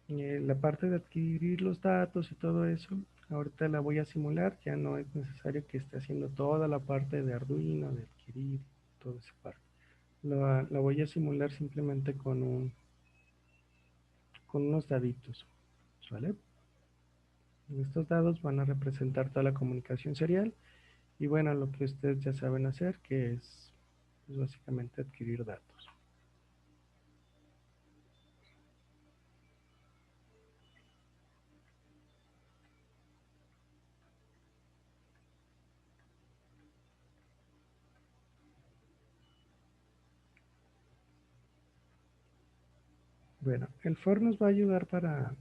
La parte de adquirir los datos y todo eso, ahorita la voy a simular, ya no es necesario que esté haciendo toda la parte de Arduino, de adquirir, toda esa parte. La voy a simular simplemente con unos daditos, ¿vale? Estos dados van a representar toda la comunicación serial y bueno, lo que ustedes ya saben hacer, que es pues, básicamente adquirir datos. Bueno, el for nos va a ayudar para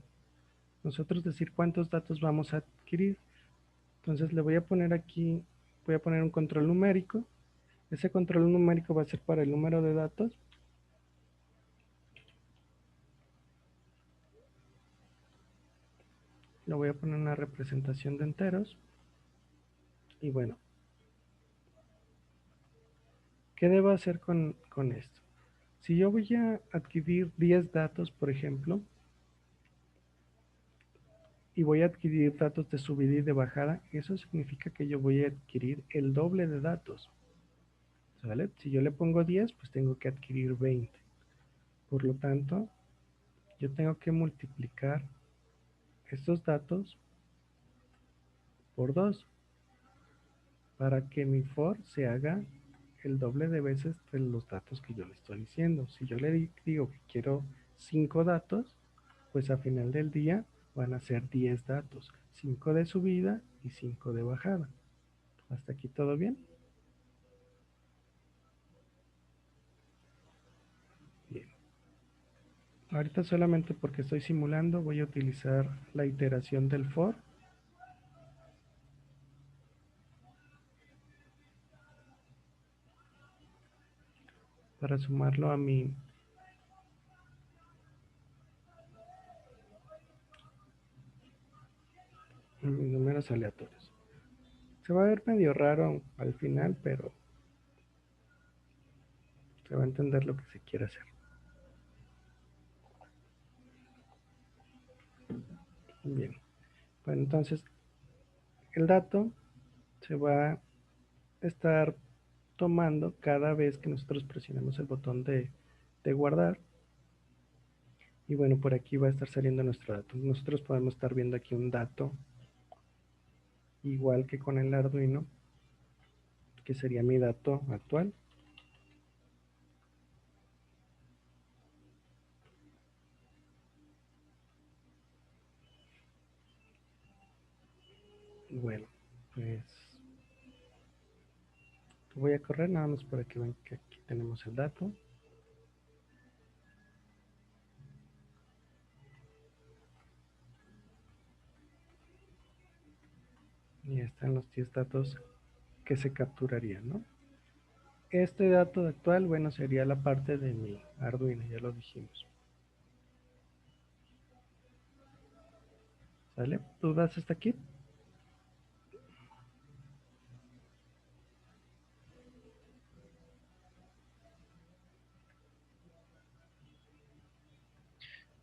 nosotros decir cuántos datos vamos a adquirir. Entonces le voy a poner aquí, voy a poner un control numérico. Ese control numérico va a ser para el número de datos. Le voy a poner una representación de enteros. Y bueno, ¿qué debo hacer con esto? Si yo voy a adquirir 10 datos, por ejemplo, y voy a adquirir datos de subida y de bajada, eso significa que yo voy a adquirir el doble de datos. ¿Vale? Si yo le pongo 10, pues tengo que adquirir 20. Por lo tanto, yo tengo que multiplicar estos datos por 2 para que mi for se haga el doble de veces de los datos que yo le estoy diciendo. Si yo le digo que quiero 5 datos, pues a final del día van a ser 10 datos, 5 de subida y 5 de bajada. ¿Hasta aquí todo bien? Bien. Ahorita solamente porque estoy simulando voy a utilizar la iteración del for para sumarlo a mis números aleatorios. Se va a ver medio raro al final, pero se va a entender lo que se quiere hacer. Bien. Bueno, entonces el dato se va a estar tomando cada vez que nosotros presionemos el botón de guardar. Y bueno, por aquí va a estar saliendo nuestro dato. Nosotros podemos estar viendo aquí un dato, igual que con el Arduino, que sería mi dato actual. Bueno, pues voy a correr nada más para que vean que aquí tenemos el dato. Y están los 10 datos que se capturarían, ¿no? Este dato actual, bueno, sería la parte de mi Arduino, ya lo dijimos. ¿Sale? ¿Dudas hasta aquí?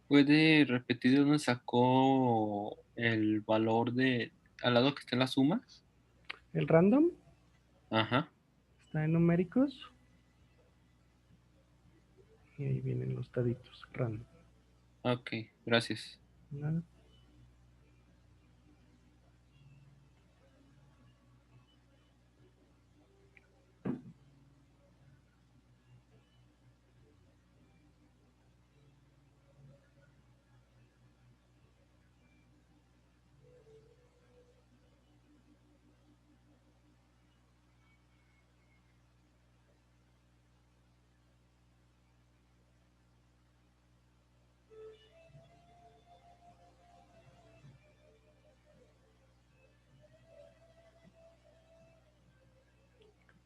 ¿Puede repetir de dónde sacó el valor de al lado que están las sumas? El random Ajá, está en numéricos y ahí vienen los daditos random. ok, gracias. ¿Vale?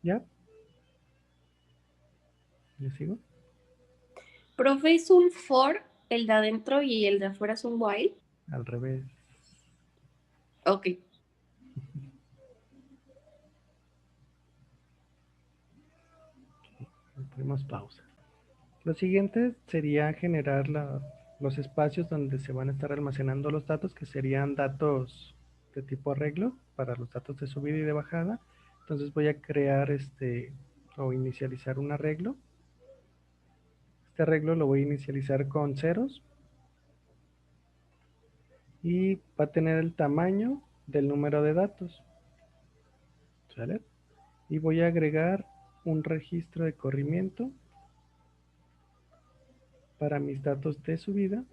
¿Ya? ¿Le sigo? Profe, ¿es un for el de adentro y el de afuera es un while? Al revés. Ok. Le ponemos pausa. Lo siguiente sería generar los espacios donde se van a estar almacenando los datos, que serían datos de tipo arreglo para los datos de subida y de bajada. Entonces voy a crear o inicializar un arreglo. Este arreglo lo voy a inicializar con ceros y va a tener el tamaño del número de datos. ¿Sale? Y voy a agregar un registro de corrimiento para mis datos de subida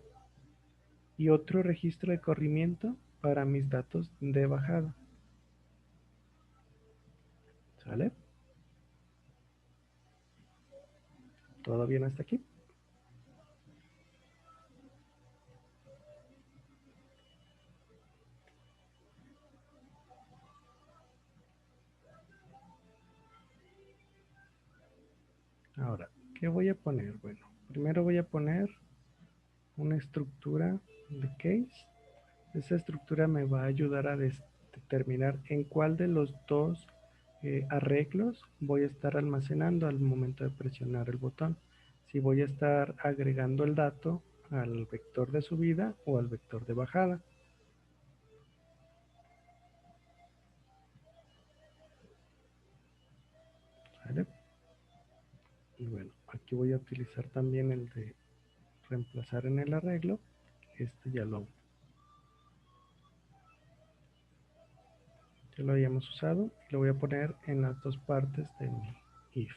y otro registro de corrimiento para mis datos de bajada. ¿Sale? ¿Todo bien hasta aquí? Ahora, ¿qué voy a poner? Bueno, primero voy a poner una estructura de case. Esa estructura me va a ayudar a determinar en cuál de los dos arreglos voy a estar almacenando al momento de presionar el botón. Si voy a estar agregando el dato al vector de subida o al vector de bajada. ¿Vale? Y bueno, aquí voy a utilizar también el de reemplazar en el arreglo. Este ya lo habíamos usado y lo voy a poner en las dos partes de mi if.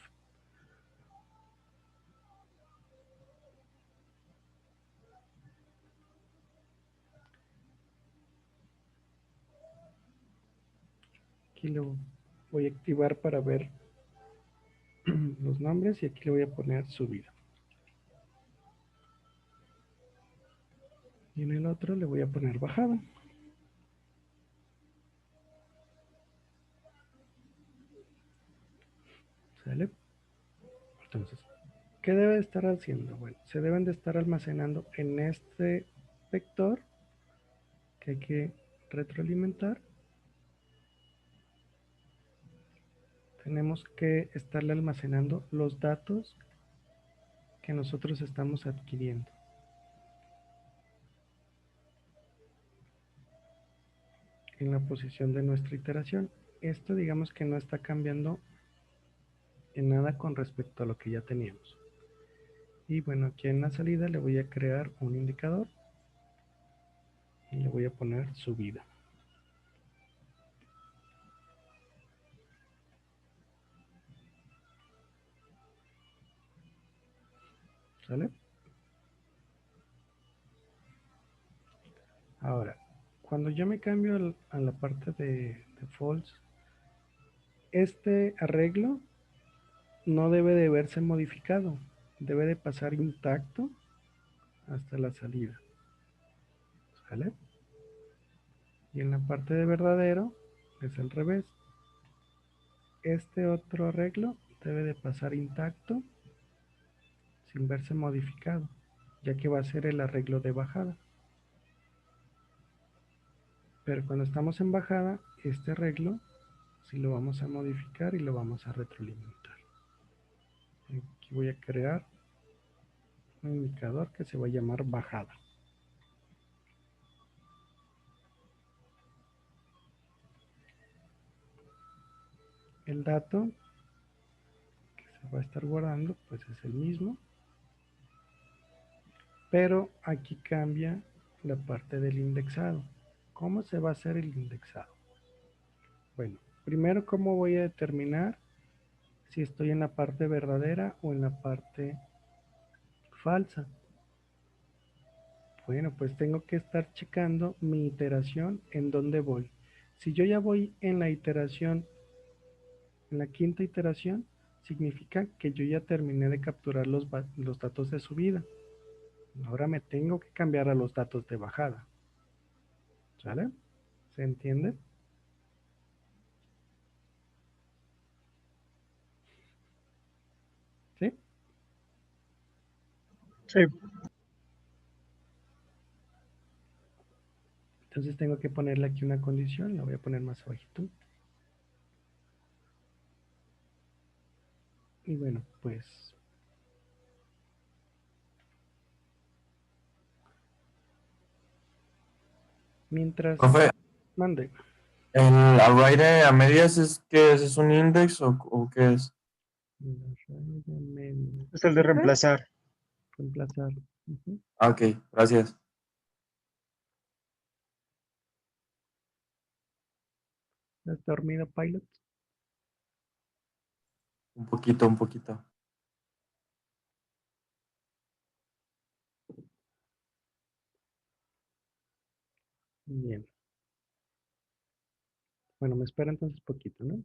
Aquí lo voy a activar para ver los nombres y aquí le voy a poner subida. Y en el otro le voy a poner bajada. ¿Sale? Entonces, ¿qué debe de estar haciendo? Bueno, se deben de estar almacenando en este vector que hay que retroalimentar. Tenemos que estarle almacenando los datos que nosotros estamos adquiriendo. En la posición de nuestra iteración. Esto digamos que no está cambiando en nada con respecto a lo que ya teníamos. Y bueno, aquí en la salida le voy a crear un indicador y le voy a poner subida. ¿Sale? Ahora, cuando yo me cambio a la parte de false, este arreglo no debe de verse modificado, debe de pasar intacto hasta la salida. ¿Sale? Y en la parte de verdadero es al revés. Este otro arreglo debe de pasar intacto sin verse modificado, ya que va a ser el arreglo de bajada. Pero cuando estamos en bajada, este arreglo sí lo vamos a modificar y lo vamos a retroalimentar. Aquí voy a crear un indicador que se va a llamar bajada. El dato que se va a estar guardando pues es el mismo, pero aquí cambia la parte del indexado. ¿Cómo se va a hacer el indexado? Bueno, primero, ¿cómo voy a determinar si estoy en la parte verdadera o en la parte falsa? Bueno, pues tengo que estar checando mi iteración en dónde voy. Si yo ya voy en la iteración, en la quinta iteración, significa que yo ya terminé de capturar los datos de subida. Ahora me tengo que cambiar a los datos de bajada. ¿Sale? ¿Se entiende? ¿Sí? Sí. Entonces tengo que ponerle aquí una condición, la voy a poner más abajito. Y bueno, pues Mientras Profe, mande. ¿el array de a medias es qué es? ¿Es un index o qué es? La raíz de medio. Es el de reemplazar. Reemplazar. Ujú. Ah, ok, gracias. ¿Has dormido, Pilot? Un poquito, un poquito. Bien. Bueno, me espera entonces poquito, ¿no?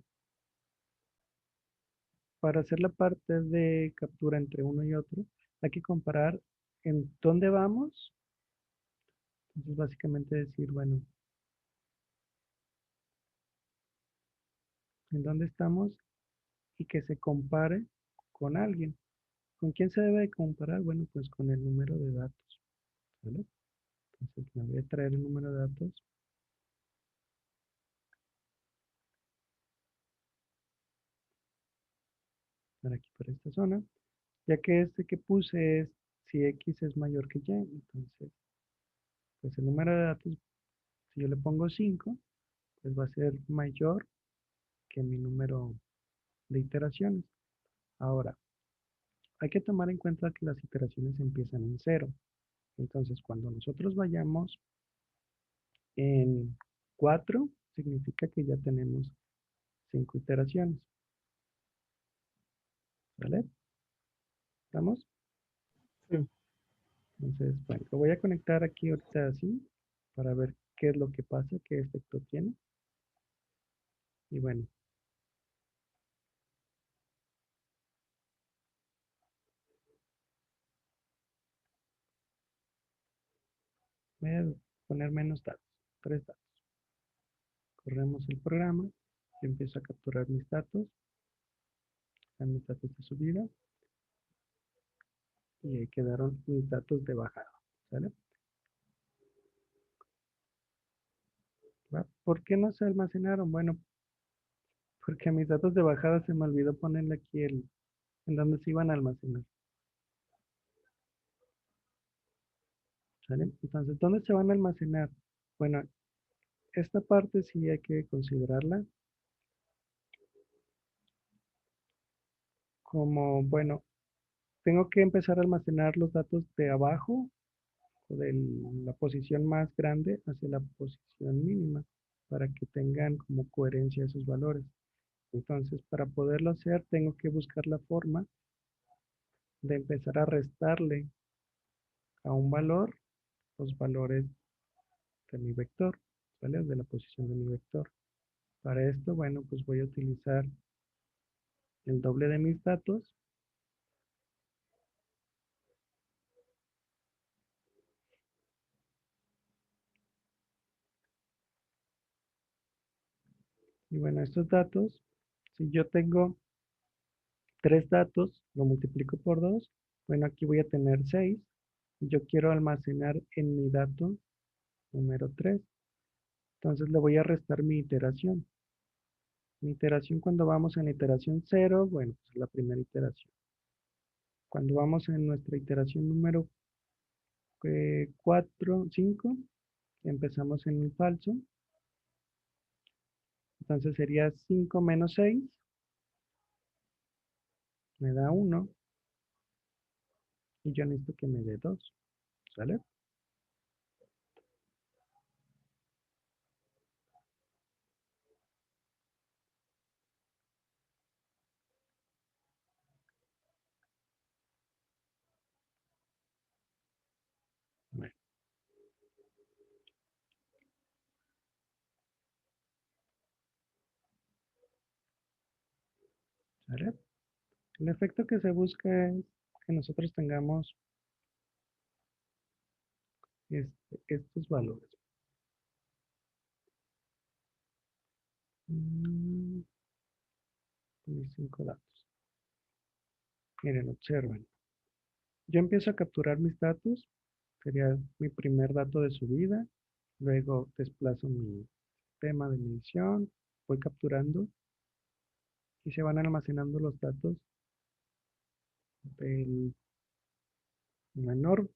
Para hacer la parte de captura entre uno y otro, hay que comparar en dónde vamos. Entonces, básicamente decir, bueno, en dónde estamos y que se compare con alguien. ¿Con quién se debe de comparar? Bueno, pues con el número de datos, ¿vale? Entonces, me voy a traer el número de datos para aquí, para esta zona, ya que este que puse es si X es mayor que Y, entonces, pues el número de datos, si yo le pongo 5, pues va a ser mayor que mi número de iteraciones. Ahora, hay que tomar en cuenta que las iteraciones empiezan en cero. Entonces, cuando nosotros vayamos en 4, significa que ya tenemos 5 iteraciones. ¿Vale? ¿Estamos? Sí. Entonces, bueno, lo voy a conectar aquí ahorita así para ver qué es lo que pasa, qué efecto tiene. Y bueno, voy a poner menos datos, 3 datos. Corremos el programa, yo empiezo a capturar mis datos, están mis datos de subida y ahí quedaron mis datos de bajada. ¿Sale? ¿Va? ¿Por qué no se almacenaron? Bueno, porque a mis datos de bajada se me olvidó ponerle aquí en donde se iban a almacenar. ¿Sale? Entonces, ¿dónde se van a almacenar? Bueno, esta parte sí hay que considerarla como, bueno, tengo que empezar a almacenar los datos de abajo o de la posición más grande hacia la posición mínima para que tengan como coherencia esos valores. Entonces, para poderlo hacer, tengo que buscar la forma de empezar a restarle a un valor los valores de mi vector, ¿vale? De la posición de mi vector. Para esto, bueno, pues voy a utilizar el doble de mis datos. Y bueno, estos datos, si yo tengo 3 datos, lo multiplico por 2, bueno, aquí voy a tener 6. Y yo quiero almacenar en mi dato número 3. Entonces le voy a restar mi iteración. Mi iteración cuando vamos en la iteración 0, bueno, pues es la primera iteración. Cuando vamos en nuestra iteración número 4, 5, empezamos en el falso. Entonces sería 5 menos 6, me da 1. Y yo necesito que me dé 2. ¿Sale? Bueno, ¿sale? El efecto que se busca es que nosotros tengamos estos valores. Mm, Mis 5 datos. Miren, observen. Yo empiezo a capturar mis datos. Sería mi primer dato de subida. Luego desplazo mi tema de medición. Voy capturando y se van almacenando los datos del menor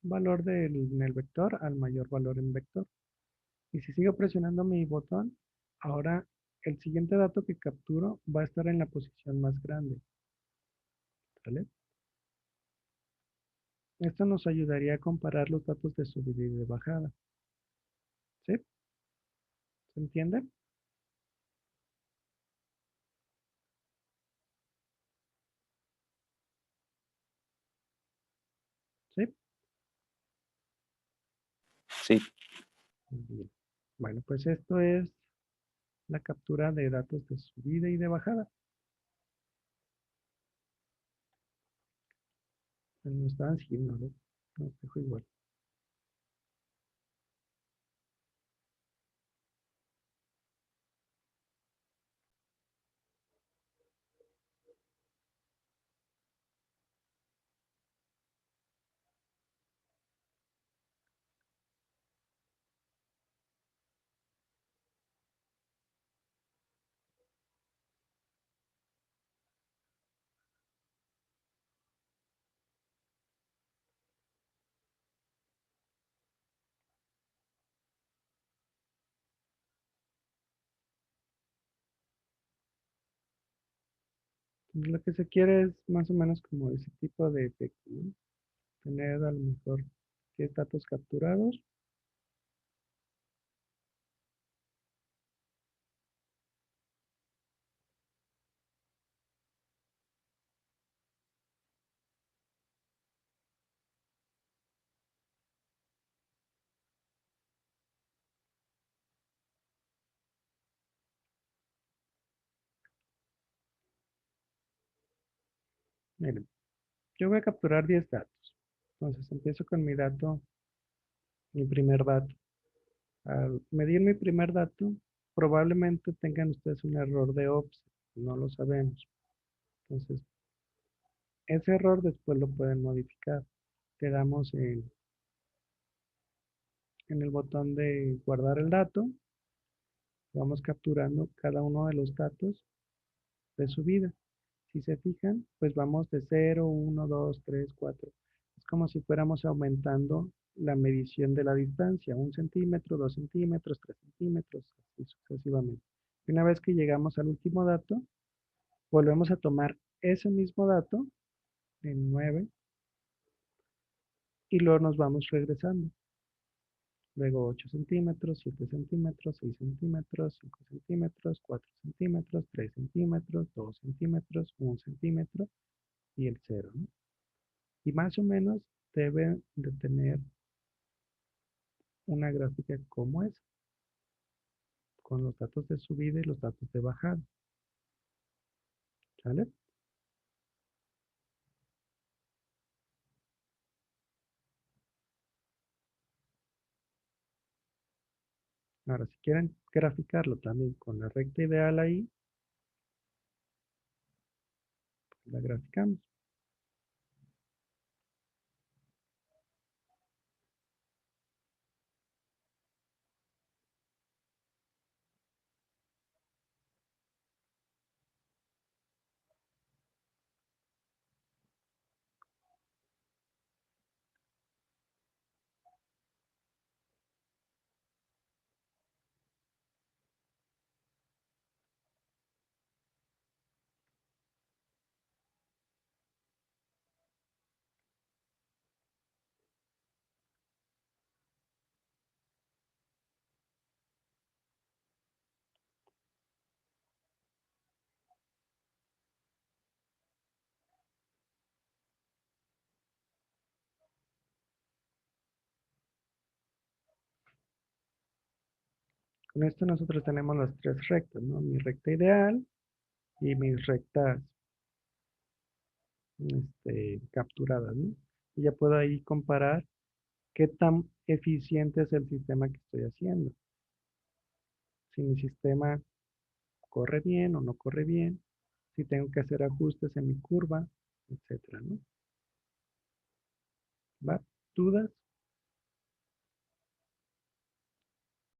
valor en el vector al mayor valor en vector. Y si sigo presionando mi botón, ahora el siguiente dato que capturo va a estar en la posición más grande. ¿Vale? Esto nos ayudaría a comparar los datos de subida y de bajada. ¿Sí? ¿Se entiende? ¿Sí? Sí. Bien. Bueno, pues esto es la captura de datos de subida y de bajada. No estaban siguiendo, ¿no? No, dejo igual. Entonces, lo que se quiere es más o menos como ese tipo de efecto, ¿no? Tener a lo mejor 10 datos capturados. Miren, yo voy a capturar 10 datos. Entonces empiezo con mi dato, mi primer dato. Al medir mi primer dato, probablemente tengan ustedes un error de offset. No lo sabemos. Entonces, ese error después lo pueden modificar. Le damos en el botón de guardar el dato. Vamos capturando cada uno de los datos de subida. Si se fijan, pues vamos de 0, 1, 2, 3, 4. Es como si fuéramos aumentando la medición de la distancia, 1 centímetro, 2 centímetros, 3 centímetros, así sucesivamente. Y una vez que llegamos al último dato, volvemos a tomar ese mismo dato, en 9, y luego nos vamos regresando. Luego 8 centímetros, 7 centímetros, 6 centímetros, 5 centímetros, 4 centímetros, 3 centímetros, 2 centímetros, 1 centímetro y el 0, ¿no? Y más o menos debe de tener una gráfica como esa, con los datos de subida y los datos de bajada. ¿Sale? Ahora, si quieren graficarlo también con la recta ideal ahí, pues la graficamos. Con esto nosotros tenemos las tres rectas, ¿no? Mi recta ideal y mis rectas capturadas, ¿no? Y ya puedo ahí comparar qué tan eficiente es el sistema que estoy haciendo. Si mi sistema corre bien o no corre bien, si tengo que hacer ajustes en mi curva, etcétera, ¿no? ¿Va? ¿Dudas?